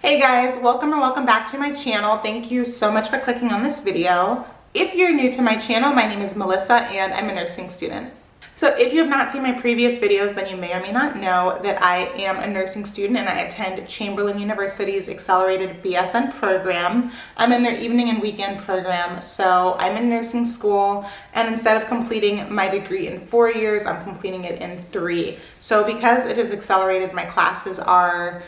Hey guys, welcome or welcome back to my channel. Thank you so much for clicking on this video. If you're new to my channel, my name is Melissa and I'm a nursing student. So if you have not seen my previous videos, then you may or may not know that I am a nursing student and I attend Chamberlain University's accelerated BSN program. I'm in their evening and weekend program, so I'm in nursing school, and instead of completing my degree in 4 years, I'm completing it in 3. So because it is accelerated, my classes are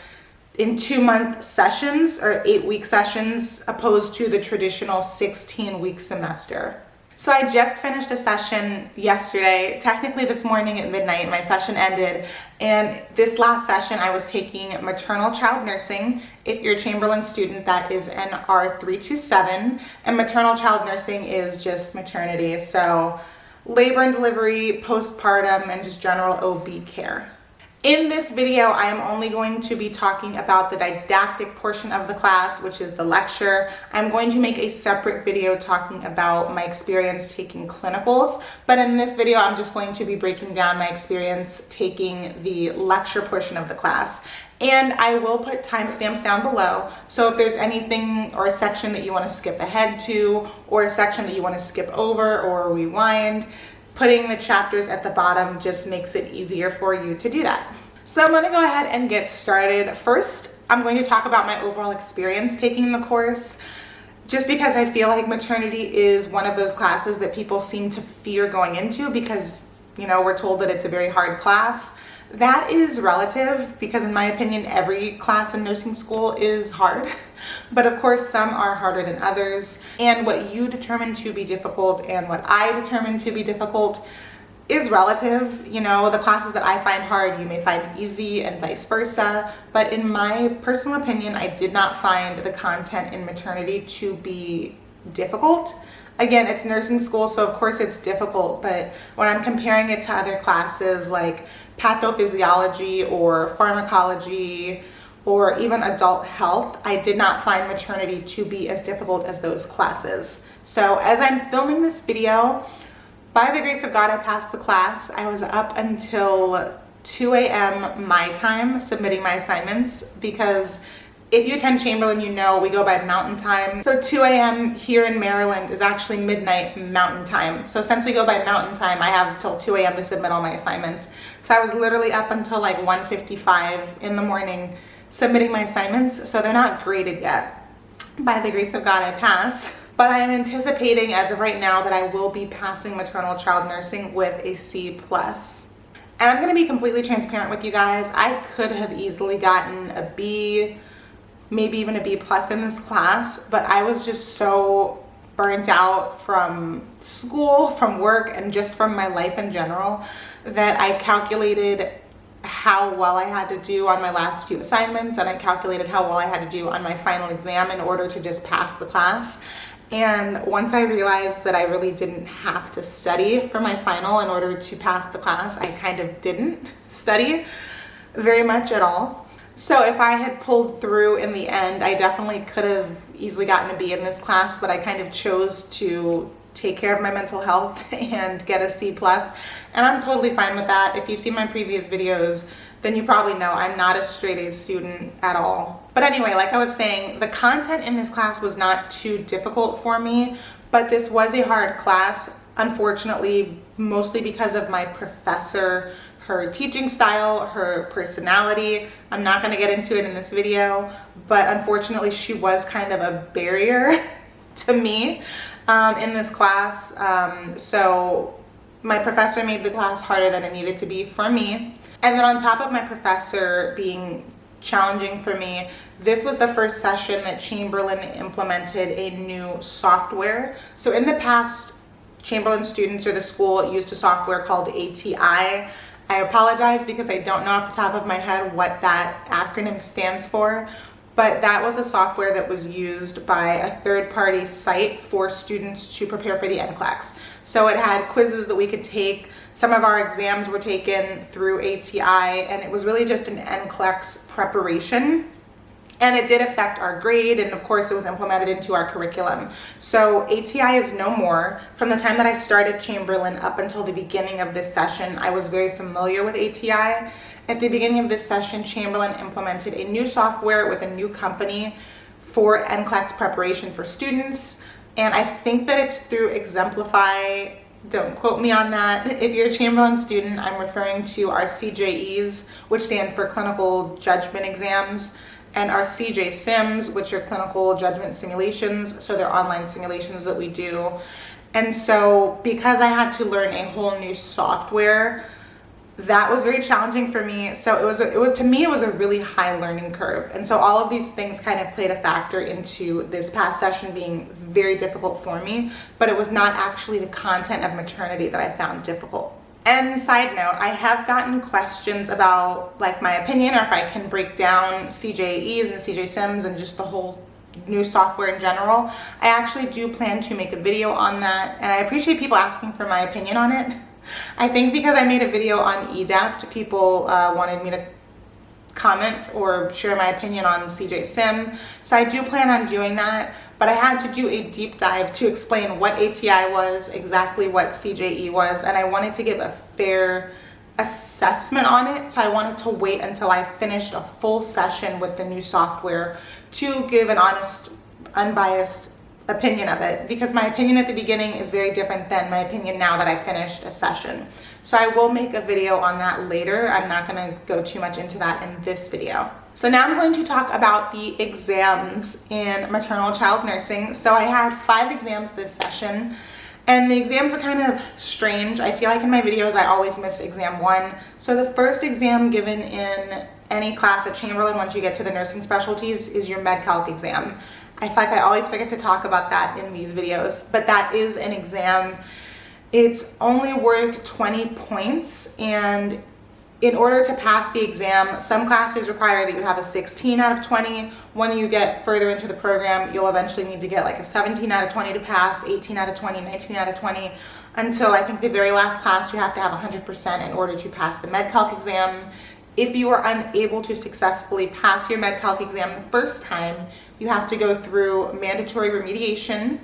in 2-month sessions or 8-week sessions opposed to the traditional 16-week semester. So I just finished a session yesterday. Technically this morning at midnight my session ended, and this last session I was taking maternal child nursing. If you're a Chamberlain student, that is NR 327, and maternal child nursing is just maternity, so labor and delivery, postpartum, and just general OB care. In this video, I am only going to be talking about the didactic portion of the class, which is the lecture. I'm going to make a separate video talking about my experience taking clinicals, but in this video, I'm just going to be breaking down my experience taking the lecture portion of the class. And I will put timestamps down below, so if there's anything or a section that you want to skip ahead to, or a section that you want to skip over or rewind, putting the chapters at the bottom just makes it easier for you to do that. So I'm going to go ahead and get started. First, I'm going to talk about my overall experience taking the course, just because I feel like maternity is one of those classes that people seem to fear going into because, you know, we're told that it's a very hard class. That is relative because in my opinion, every class in nursing school is hard, but of course some are harder than others. And what you determine to be difficult and what I determine to be difficult is relative. You know, the classes that I find hard, you may find easy and vice versa. But in my personal opinion, I did not find the content in maternity to be difficult. Again, it's nursing school, so of course it's difficult, but when I'm comparing it to other classes like pathophysiology or pharmacology or even adult health, I did not find maternity to be as difficult as those classes. So as I'm filming this video, by the grace of God, I passed the class. I was up until 2 a.m. my time submitting my assignments because if you attend Chamberlain, you know we go by mountain time. So 2 a.m. here in Maryland is actually midnight mountain time. So since we go by mountain time, I have till 2 a.m. to submit all my assignments. So I was literally up until like 1:55 in the morning submitting my assignments. So they're not graded yet. By the grace of God, I pass. But I am anticipating as of right now that I will be passing maternal child nursing with a C+. And I'm gonna be completely transparent with you guys. I could have easily gotten a B, maybe even a B+ in this class, but I was just so burnt out from school, from work, and just from my life in general that I calculated how well I had to do on my last few assignments, and I calculated how well I had to do on my final exam in order to just pass the class. And once I realized that I really didn't have to study for my final in order to pass the class, I kind of didn't study very much at all. So if I had pulled through in the end, I definitely could have easily gotten a B in this class, but I kind of chose to take care of my mental health and get a C+. And I'm totally fine with that. If you've seen my previous videos, then you probably know I'm not a straight A student at all. But anyway, like I was saying, the content in this class was not too difficult for me, but this was a hard class, unfortunately, mostly because of my professor, her teaching style, her personality. I'm not going to get into it in this video, but unfortunately she was kind of a barrier to me in this class. So my professor made the class harder than it needed to be for me. And then on top of my professor being challenging for me, this was the first session that Chamberlain implemented a new software. So in the past, Chamberlain students or the school used a software called ATI. I apologize because I don't know off the top of my head what that acronym stands for, but that was a software that was used by a third-party site for students to prepare for the NCLEX. So it had quizzes that we could take. Some of our exams were taken through ATI, and it was really just an NCLEX preparation. And it did affect our grade, and of course it was implemented into our curriculum. So ATI is no more. From the time that I started Chamberlain up until the beginning of this session, I was very familiar with ATI. At the beginning of this session, Chamberlain implemented a new software with a new company for NCLEX preparation for students. And I think that it's through Exemplify. Don't quote me on that. If you're a Chamberlain student, I'm referring to our CJEs, which stand for Clinical Judgment Exams, and our CJ Sims, which are clinical judgment simulations. So they're online simulations that we do. And so because I had to learn a whole new software, that was very challenging for me. So to me, it was a really high learning curve. And so all of these things kind of played a factor into this past session being very difficult for me, but it was not actually the content of maternity that I found difficult. And side note, I have gotten questions about like my opinion, or if I can break down CJEs and CJ Sims and just the whole new software in general. I actually do plan to make a video on that, and I appreciate people asking for my opinion on it. I think because I made a video on EDAPT, people wanted me to comment or share my opinion on CJ Sim. So I do plan on doing that, but I had to do a deep dive to explain what ATI was, exactly what CJE was, and I wanted to give a fair assessment on it. So I wanted to wait until I finished a full session with the new software to give an honest, unbiased opinion of it, because my opinion at the beginning is very different than my opinion now that I finished a session. So I will make a video on that later. I'm not going to go too much into that in this video. So now I'm going to talk about the exams in maternal child nursing. So I had 5 exams this session, and the exams are kind of strange. I feel like in my videos I always miss exam 1. So the first exam given in any class at Chamberlain once you get to the nursing specialties is your Med-Calc exam. I feel like I always forget to talk about that in these videos, but that is an exam. It's only worth 20 points, and in order to pass the exam, some classes require that you have a 16 out of 20. When you get further into the program, you'll eventually need to get like a 17 out of 20 to pass, 18 out of 20, 19 out of 20, until I think the very last class you have to have 100% in order to pass the Med-Calc exam. If you are unable to successfully pass your Med-Calc exam the first time, you have to go through mandatory remediation,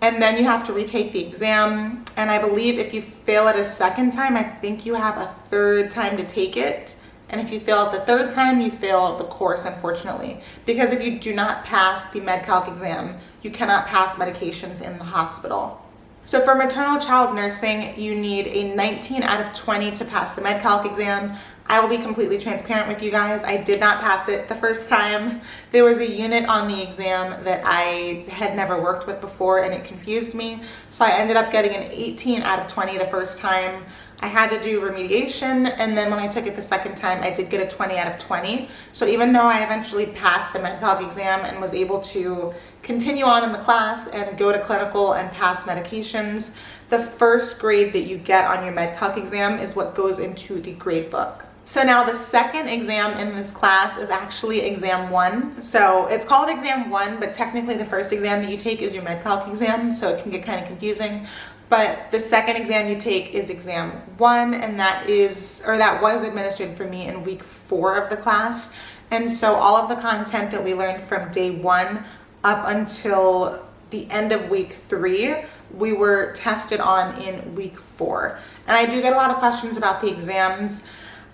and then you have to retake the exam. And I believe if you fail it a second time, I think you have a third time to take it. And if you fail it the third time, you fail the course, unfortunately. Because if you do not pass the Med-Calc exam, you cannot pass medications in the hospital. So for maternal child nursing, you need a 19 out of 20 to pass the Med-Calc exam. I will be completely transparent with you guys. I did not pass it the first time. There was a unit on the exam that I had never worked with before, and it confused me. So I ended up getting an 18 out of 20 the first time. I had to do remediation, and then when I took it the second time, I did get a 20 out of 20. So even though I eventually passed the Med-Calc exam and was able to continue on in the class and go to clinical and pass medications, the first grade that you get on your Med-Calc exam is what goes into the grade book. So now the second exam in this class is actually exam 1. So it's called exam 1, but technically the first exam that you take is your Med-Calc exam, so it can get kind of confusing. But the second exam you take is exam 1, and that was administered for me in week 4 of the class. And so all of the content that we learned from day 1 up until the end of week 3, we were tested on in week 4. And I do get a lot of questions about the exams.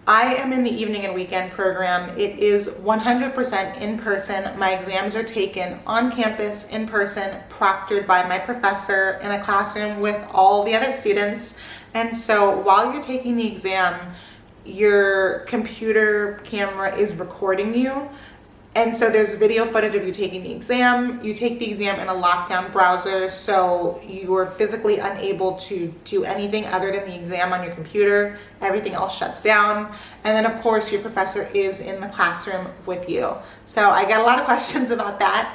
I am in the evening and weekend program. It is 100% in person. My exams are taken on campus, in person, proctored by my professor in a classroom with all the other students. And so while you're taking the exam, your computer camera is recording you. And so there's video footage of you taking the exam. You take the exam in a lockdown browser, so you are physically unable to do anything other than the exam on your computer. Everything else shuts down. And then of course your professor is in the classroom with you. So I get a lot of questions about that.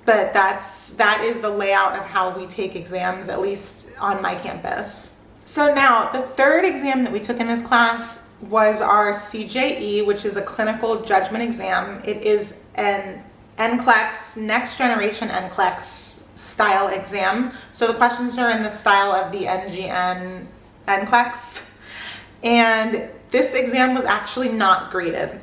But that is the layout of how we take exams, at least on my campus. So now the third exam that we took in this class was our CJE, which is a clinical judgment exam. It is an NCLEX, next generation NCLEX style exam. So the questions are in the style of the NGN NCLEX. And this exam was actually not graded.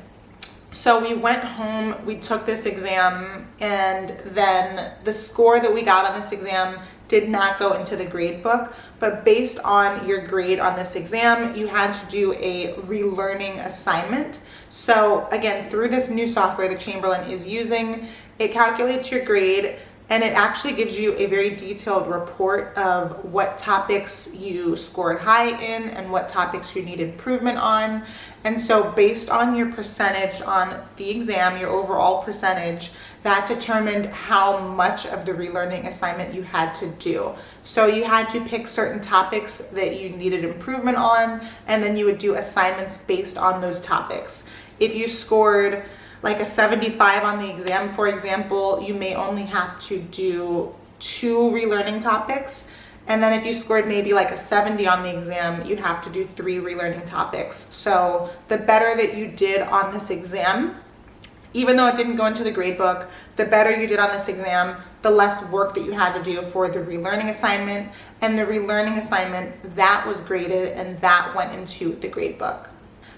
So we went home, we took this exam, and then the score that we got on this exam did not go into the grade book, but based on your grade on this exam, you had to do a relearning assignment. So again, through this new software that Chamberlain is using, it calculates your grade, and it actually gives you a very detailed report of what topics you scored high in and what topics you need improvement on. And so based on your percentage on the exam, your overall percentage, that determined how much of the relearning assignment you had to do. So you had to pick certain topics that you needed improvement on, and then you would do assignments based on those topics. If you scored like a 75 on the exam, for example, you may only have to do 2 relearning topics. And then if you scored maybe like a 70 on the exam, you'd have to do 3 relearning topics. So the better that you did on this exam, even though it didn't go into the grade book, the better you did on this exam, the less work that you had to do for the relearning assignment. And the relearning assignment, that was graded and that went into the grade book.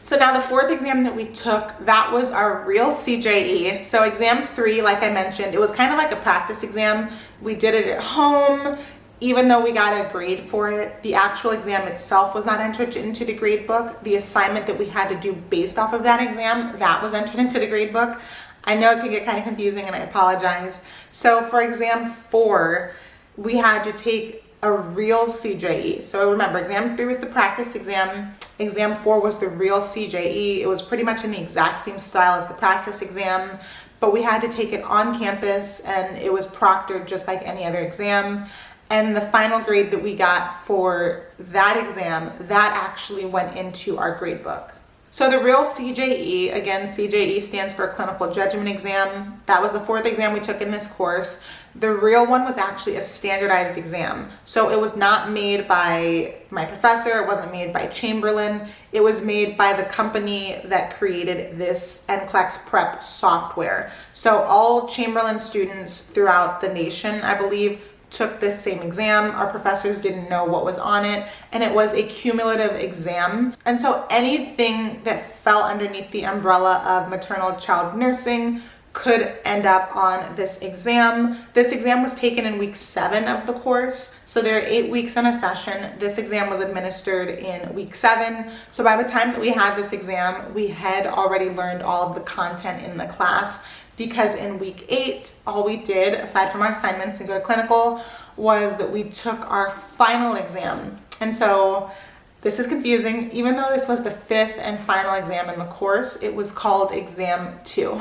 So now the 4th exam that we took, that was our real CJE. So exam 3, like I mentioned, it was kind of like a practice exam. We did it at home. Even though we got a grade for it, the actual exam itself was not entered into the grade book. The assignment that we had to do based off of that exam, that was entered into the grade book. I know it can get kind of confusing and I apologize. So for exam 4, we had to take a real CJE. So remember, exam 3 was the practice exam. Exam 4 was the real CJE. It was pretty much in the exact same style as the practice exam, but we had to take it on campus and it was proctored just like any other exam. And the final grade that we got for that exam, that actually went into our grade book. So the real CJE, again, CJE stands for Clinical Judgment Exam. That was the 4th exam we took in this course. The real one was actually a standardized exam. So it was not made by my professor, it wasn't made by Chamberlain, it was made by the company that created this NCLEX prep software. So all Chamberlain students throughout the nation, I believe, took this same exam. Our professors didn't know what was on it, and it was a cumulative exam. And so anything that fell underneath the umbrella of maternal child nursing could end up on this exam. This exam was taken in week 7 of the course. So there are 8 weeks in a session. This exam was administered in week 7. So by the time that we had this exam, we had already learned all of the content in the class, because in week 8, all we did, aside from our assignments and go to clinical, was that we took our final exam. And so this is confusing. Even though this was the 5th and final exam in the course, it was called exam 2.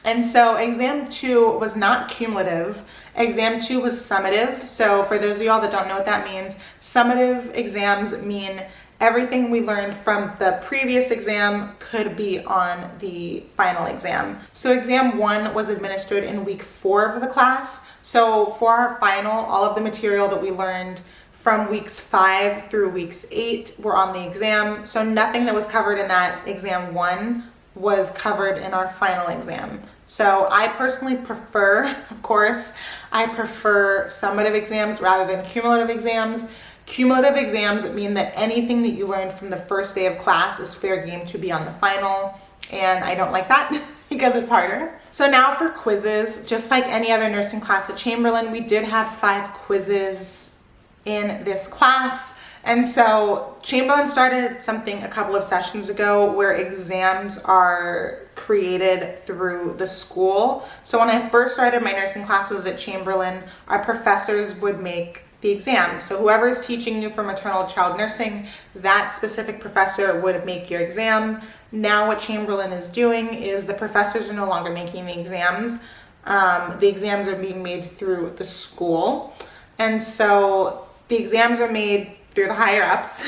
And so exam 2 was not cumulative. Exam 2 was summative. So for those of y'all that don't know what that means, summative exams mean everything we learned from the previous exam could be on the final exam. So exam 1 was administered in week 4 of the class. So for our final, all of the material that we learned from weeks 5 through weeks 8 were on the exam. So nothing that was covered in that exam 1 was covered in our final exam. So I personally prefer, of course, I prefer summative exams rather than cumulative exams. Cumulative exams mean that anything that you learned from the first day of class is fair game to be on the final, and I don't like that because it's harder. So now for quizzes, just like any other nursing class at Chamberlain, we did have 5 quizzes in this class. And so Chamberlain started something a couple of sessions ago where exams are created through the school. So when I first started my nursing classes at Chamberlain, our professors would make the exam. So whoever is teaching you for maternal child nursing, that specific professor would make your exam. Now what Chamberlain is doing is the professors are no longer making the exams. The exams are being made through the school. And so the exams are made through the higher ups.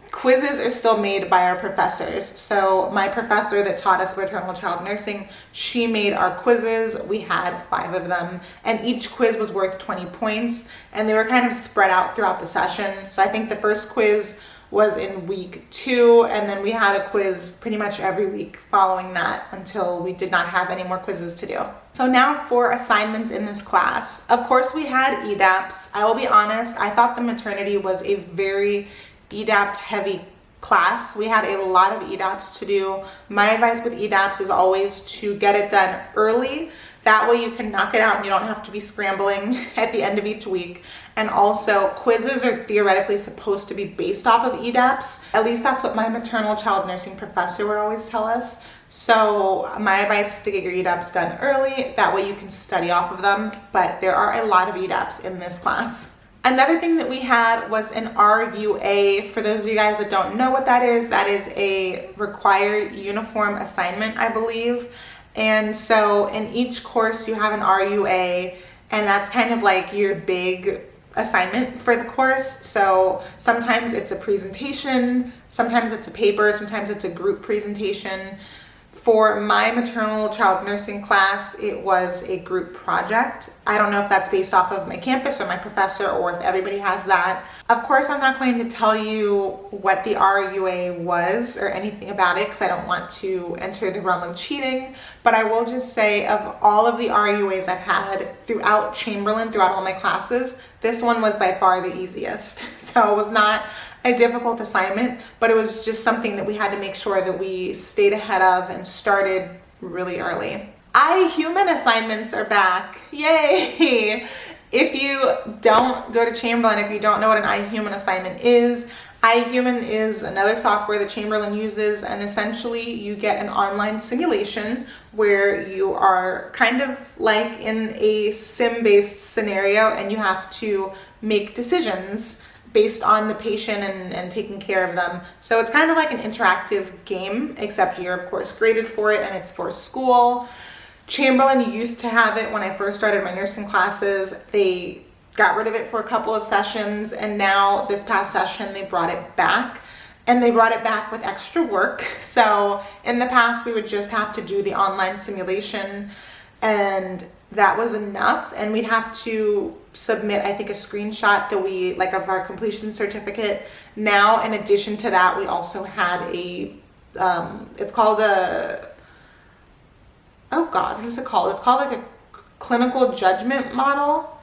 Quizzes are still made by our professors. So my professor that taught us maternal child nursing, she made our quizzes. We had 5 of them, and each quiz was worth 20 points, and they were kind of spread out throughout the session. So I think the first quiz was in week 2, and then we had a quiz pretty much every week following that until we did not have any more quizzes to do. So now for assignments in this class. Of course we had EDAPs. I will be honest, I thought the maternity was a very EDAPT heavy class. We had a lot of EDAPs to do. My advice with EDAPs is always to get it done early. That way you can knock it out and you don't have to be scrambling at the end of each week. And also, quizzes are theoretically supposed to be based off of EDAPs. At least that's what my maternal child nursing professor would always tell us. So my advice is to get your EDAPs done early. That way you can study off of them. But there are a lot of EDAPs in this class. Another thing that we had was an RUA. For those of you guys that don't know what that is a required uniform assignment, I believe. And so in each course you have an RUA, and that's kind of like your big assignment for the course. So sometimes it's a presentation, sometimes it's a paper, sometimes it's a group presentation. For my maternal child nursing class, it was a group project. I don't know if that's based off of my campus or my professor, or if everybody has that. Of course, I'm not going to tell you what the RUA was or anything about it, because I don't want to enter the realm of cheating. But I will just say, of all of the RUAs I've had throughout Chamberlain, throughout all my classes, this one was by far the easiest. So it was not a difficult assignment, but it was just something that we had to make sure that we stayed ahead of and started really early. iHuman assignments are back. Yay! If you don't go to Chamberlain, if you don't know what an iHuman assignment is, iHuman is another software that Chamberlain uses, and essentially you get an online simulation where you are kind of like in a sim-based scenario, and you have to make decisions based on the patient and taking care of them. So it's kind of like an interactive game, except you're of course graded for it, and it's for school. Chamberlain used to have it when I first started my nursing classes. They got rid of it for a couple of sessions, and now this past session they brought it back, and they brought it back with extra work. So in the past we would just have to do the online simulation, and that was enough, and we'd have to submit, I think, a screenshot that we like of our completion certificate. Now, in addition to that, we also had a it's called a, oh god, what is it called? It's called like a clinical judgment model.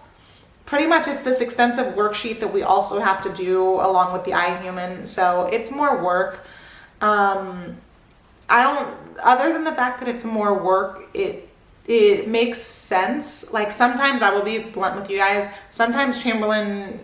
Pretty much it's this extensive worksheet that we also have to do along with the iHuman. So it's more work. I don't, other than the fact that it's more work, it makes sense. Like sometimes, I will be blunt with you guys, sometimes Chamberlain,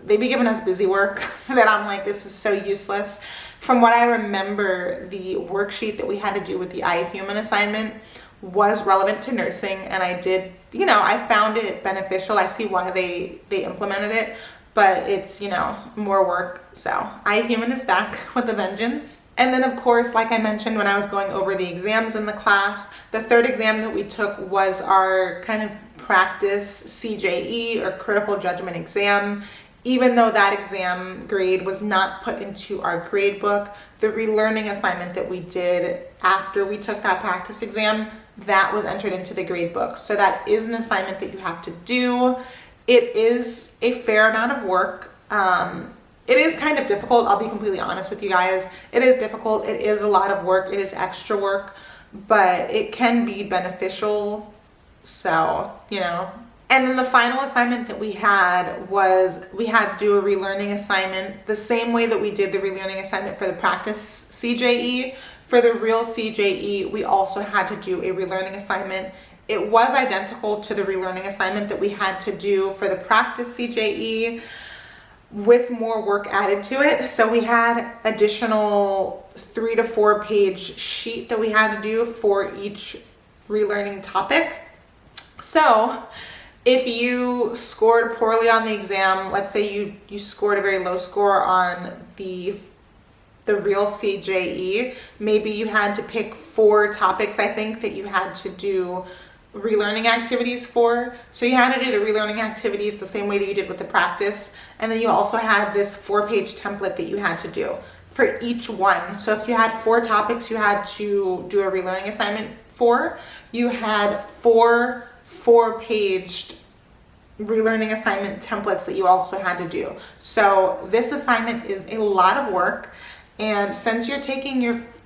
they be giving us busy work that I'm like, this is so useless. From what I remember, the worksheet that we had to do with the iHuman assignment was relevant to nursing, and I did, you know, I found it beneficial. I see why they implemented it, but it's, you know, more work. So iHuman is back with a vengeance. And then of course, like I mentioned when I was going over the exams in the class, the third exam that we took was our kind of practice CJE, or critical judgment exam. Even though that exam grade was not put into our grade book, the relearning assignment that we did after we took that practice exam, that was entered into the grade book. So that is an assignment that you have to do. It is a fair amount of work. It is kind of difficult. I'll be completely honest with you guys. It is difficult. It is a lot of work. It is extra work, but it can be beneficial. So, you know. And then the final assignment that we had was we had to do a relearning assignment the same way that we did the relearning assignment for the practice CJE. For the real CJE, we also had to do a relearning assignment. It was identical to the relearning assignment that we had to do for the practice CJE, with more work added to it. So we had additional 3 to 4 page sheet that we had to do for each relearning topic. So if you scored poorly on the exam, let's say you scored a very low score on the real CJE, maybe you had to pick 4 topics, I think, that you had to do relearning activities for. So you had to do the relearning activities the same way that you did with the practice, and then you also had this 4-page template that you had to do for each one. So if you had 4 topics you had to do a relearning assignment for, you had 4 4-paged relearning assignment templates that you also had to do. So this assignment is a lot of work, and since you're taking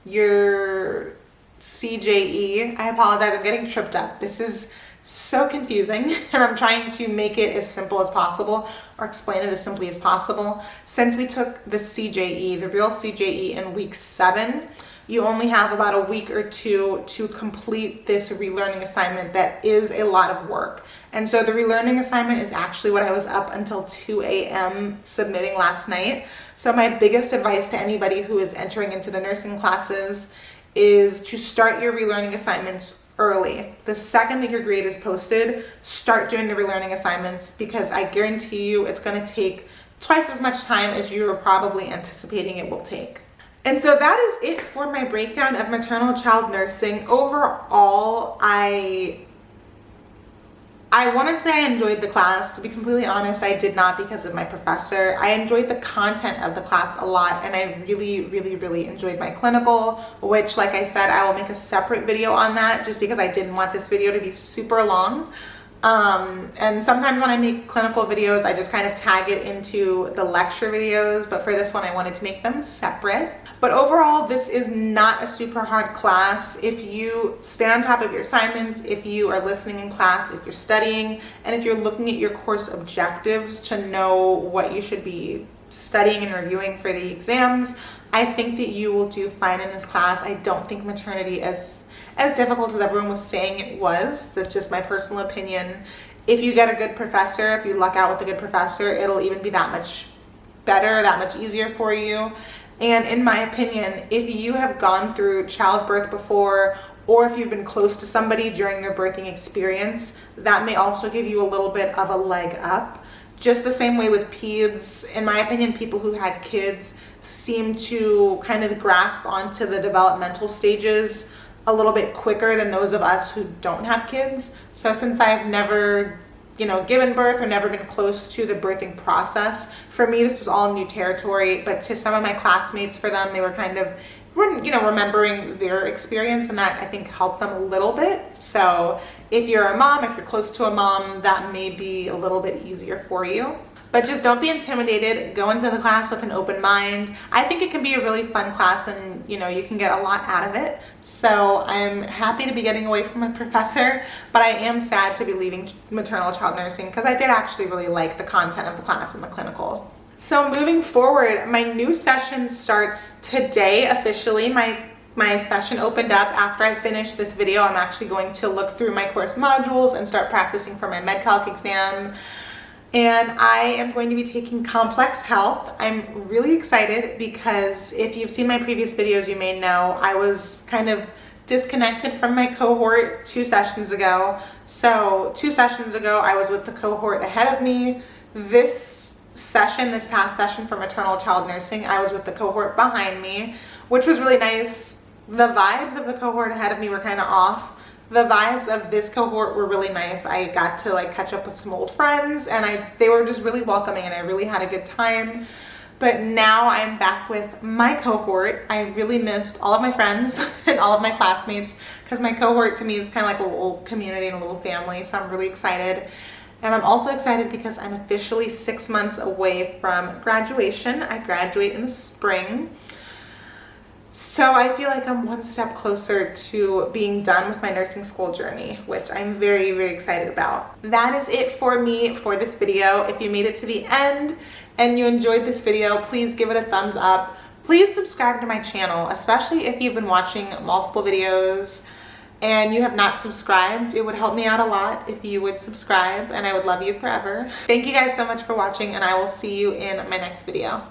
your CJE, I apologize, I'm getting tripped up. This is so confusing, and I'm trying to make it as simple as possible or explain it as simply as possible. Since we took the CJE, the real CJE, in week 7, you only have about a week or two to complete this relearning assignment that is a lot of work. And so the relearning assignment is actually what I was up until 2 a.m. submitting last night. So my biggest advice to anybody who is entering into the nursing classes is to start your relearning assignments early. The second that your grade is posted, start doing the relearning assignments, because I guarantee you it's going to take twice as much time as you were probably anticipating it will take. And so that is it for my breakdown of maternal child nursing. Overall, I want to say I enjoyed the class. To be completely honest, I did not because of my professor. I enjoyed the content of the class a lot, and I really enjoyed my clinical, which, like I said, I will make a separate video on that just because I didn't want this video to be super long. And sometimes when I make clinical videos, I just kind of tag it into the lecture videos, but for this one, I wanted to make them separate. But overall, this is not a super hard class. If you stay on top of your assignments, if you are listening in class, if you're studying, and if you're looking at your course objectives to know what you should be studying and reviewing for the exams, I think that you will do fine in this class. I don't think maternity is as difficult as everyone was saying it was. That's just my personal opinion. If you get a good professor, if you luck out with a good professor, it'll even be that much better, that much easier for you. And in my opinion, if you have gone through childbirth before, or if you've been close to somebody during their birthing experience, that may also give you a little bit of a leg up. Just the same way with peds, in my opinion, people who had kids seem to kind of grasp onto the developmental stages a little bit quicker than those of us who don't have kids. So since I've never, given birth or never been close to the birthing process, for me, this was all new territory. But to some of my classmates, for them, they were kind of, remembering their experience, and that I think helped them a little bit. So if you're a mom, if you're close to a mom, that may be a little bit easier for you. But just don't be intimidated. Go into the class with an open mind. I think it can be a really fun class, and you can get a lot out of it. So I'm happy to be getting away from my professor, but I am sad to be leaving maternal child nursing because I did actually really like the content of the class and the clinical. So moving forward, my new session starts today officially. My session opened up after I finished this video. I'm actually going to look through my course modules and start practicing for my MedCalc exam. And I am going to be taking complex health. I'm really excited because if you've seen my previous videos, you may know I was kind of disconnected from my cohort 2 sessions ago. So 2 sessions ago, I was with the cohort ahead of me. This past session for maternal child nursing, I was with the cohort behind me, which was really nice. The vibes of the cohort ahead of me were kind of off. The vibes of this cohort were really nice. I got to catch up with some old friends, and they were just really welcoming, and I really had a good time. But now I'm back with my cohort. I really missed all of my friends and all of my classmates because my cohort to me is kind of like a little community and a little family. So I'm really excited. And I'm also excited because I'm officially 6 months away from graduation. I graduate in the spring. So I feel like I'm one step closer to being done with my nursing school journey, which I'm very excited about. That is it for me for this video. If you made it to the end and you enjoyed this video, please give it a thumbs up. Please subscribe to my channel, especially if you've been watching multiple videos and you have not subscribed. It would help me out a lot if you would subscribe, and I would love you forever. Thank you guys so much for watching, and I will see you in my next video.